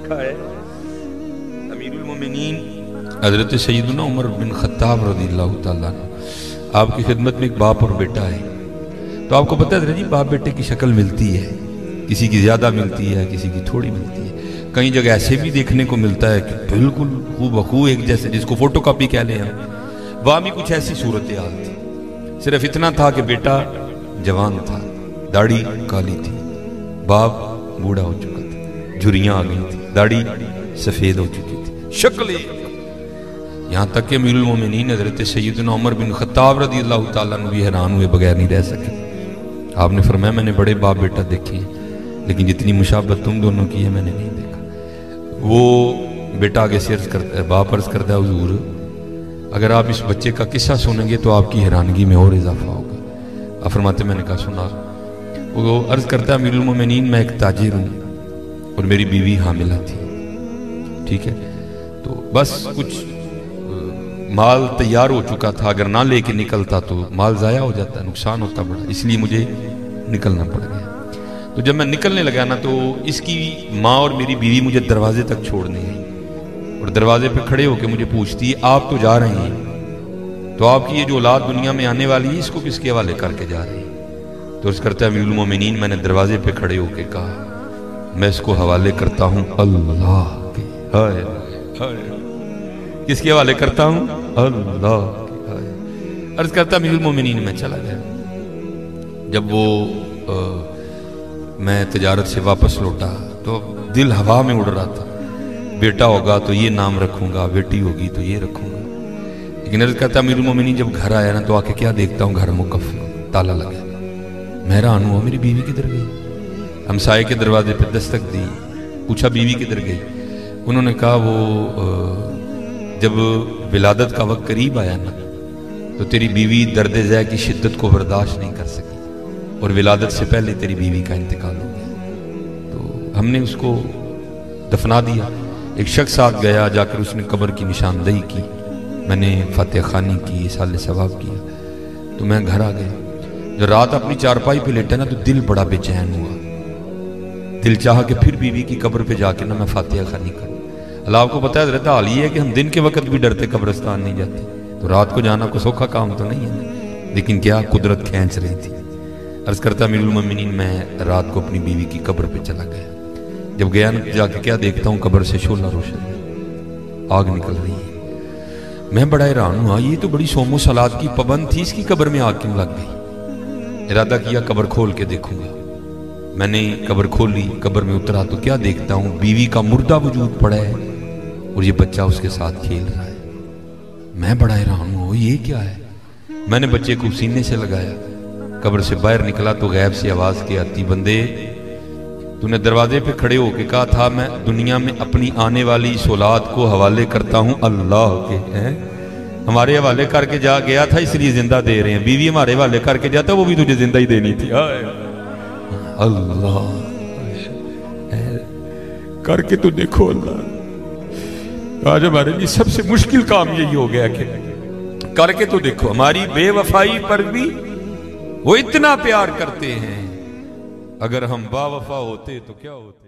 لکھا ہے امیر المومنین حضرت سیدنا عمر بن خطاب رضی اللہ تعالیٰ عنہ، آپ کی خدمت میں ایک باپ اور بیٹا ہے۔ تو آپ کو پتہ ہے جی باپ بیٹے کی شکل ملتی ہے، کسی کی زیادہ ملتی ہے، کسی کی تھوڑی ملتی ہے، کئی جگہ ایسے بھی دیکھنے کو ملتا ہے کہ بالکل ہو بخو ایک جیسے، جس کو فوٹو کاپی کہہ لیں ہم۔ وہاں بھی کچھ ایسی صورتحال تھی، صرف اتنا تھا کہ بیٹا جوان تھا، داڑھی کالی تھی، باپ بوڑھا ہو چکا تھا، جھریاں آ گئی تھی، داڑھی سفید ہو چکی تھی، شکل ایک۔ یہاں تک کہ امیر المومنین حضرت سیدنا عمر بن خطاب رضی اللہ تعالیٰ عنہ بھی حیران ہوئے بغیر نہیں رہ سکے۔ آپ نے فرمایا میں نے بڑے باپ بیٹا دیکھے ہیں، لیکن جتنی مشابہت تم دونوں کی ہے میں نے نہیں دیکھا۔ وہ بیٹا آگے سے عرض کرتا ہے، باپ عرض کرتا ہے حضور اگر آپ اس بچے کا قصہ سنیں گے تو آپ کی حیرانگی میں اور اضافہ ہوگا۔ آپ فرماتے میں نے کہا سنا۔ وہ عرض کرتا ہے امیر المومنین میں ایک تاجر ہوں اور میری بیوی حاملہ تھی، ٹھیک ہے، تو بس کچھ مال تیار ہو چکا تھا، اگر نہ لے کے نکلتا تو مال ضائع ہو جاتا، نقصان ہوتا بڑا، اس لیے مجھے نکلنا پڑ گیا۔ تو جب میں نکلنے لگا نا تو اس کی ماں اور میری بیوی مجھے دروازے تک چھوڑنے گئی اور دروازے پہ کھڑے ہو کے مجھے پوچھتی ہے آپ تو جا رہے ہیں، تو آپ کی یہ جو اولاد دنیا میں آنے والی ہے اس کو کس کے حوالے کر کے جا رہے ہیں؟ تو اس کرتا ہے امیر المومنین میں نے دروازے پہ کھڑے ہو کے کہا میں اس کو حوالے کرتا ہوں اللہ کے، کس کے حوالے کرتا ہوں؟ اللہ کے۔ عرض کرتا امیر المومنین میں چلا گیا۔ جب وہ میں تجارت سے واپس لوٹا تو دل ہوا میں اڑ رہا تھا، بیٹا ہوگا تو یہ نام رکھوں گا، بیٹی ہوگی تو یہ رکھوں گا، لیکن عرض کرتا امیر المومنین جب گھر آیا نا تو آ کے کیا دیکھتا ہوں گھر مقفل، تالا لگا۔ میں حیران ہوا میری بیوی کدھر گئی؟ ہمسائے کے دروازے پہ دستک دی، پوچھا بیوی کدھر گئی؟ انہوں نے کہا وہ جب ولادت کا وقت قریب آیا نا تو تیری بیوی درد ذے کی شدت کو برداشت نہیں کر سکی اور ولادت سے پہلے تیری بیوی کا انتقال ہو گیا، تو ہم نے اس کو دفنا دیا۔ ایک شخص ساتھ گیا، جا کر اس نے قبر کی نشاندہی کی، میں نے فاتحہ خوانی کی، اصال ثواب کیا، تو میں گھر آ گیا۔ جو رات اپنی چارپائی پہ لیٹا نا تو دل بڑا بے چین ہوا، دل چاہا کہ پھر بیوی کی قبر پہ جا کے نا میں فاتحہ خوانی کروں۔ اللہ آپ کو پتہ ہے حضرت حال یہ ہے کہ ہم دن کے وقت بھی ڈرتے قبرستان نہیں جاتے، تو رات کو جانا کوئی سوکھا کام تو نہیں ہے، لیکن کیا قدرت کھینچ رہی تھی۔ عرض کرتا امیر المومنین میں رات کو اپنی بیوی کی قبر پہ چلا گیا۔ جب گیا نا جا کے کیا دیکھتا ہوں قبر سے شعلہ روشن ہے، آگ نکل رہی ہے۔ میں بڑا حیران ہوا، یہ تو بڑی صوم و صلات کی پابند تھی، اس کی قبر میں آگ کیوں لگ گئی؟ ارادہ کیا قبر کھول کے دیکھوں گا۔ میں نے قبر کھولی، قبر میں اترا تو کیا دیکھتا ہوں بیوی کا مردہ وجود پڑا ہے اور یہ بچہ اس کے ساتھ کھیل رہا ہے۔ میں بڑا حیران ہوا یہ کیا ہے؟ میں نے بچے کو سینے سے لگایا، قبر سے باہر نکلا تو غیب سے آواز کی آتی بندے تو نے دروازے پہ کھڑے ہو کے کہا تھا میں دنیا میں اپنی آنے والی اس اولاد کو حوالے کرتا ہوں اللہ کے، ہمارے حوالے کر کے جا گیا تھا اس لیے زندہ دے رہے ہیں، بیوی ہمارے حوالے کر کے جاتا وہ بھی تجھے زندہ ہی دینی تھی، اللہ کر کے تو دیکھو۔ اللہ آج ہمارے لیے سب سے مشکل کام یہی ہو گیا کہ کر کے تو دیکھو، ہماری بے وفائی پر بھی وہ اتنا پیار کرتے ہیں، اگر ہم با وفا ہوتے تو کیا ہوتے؟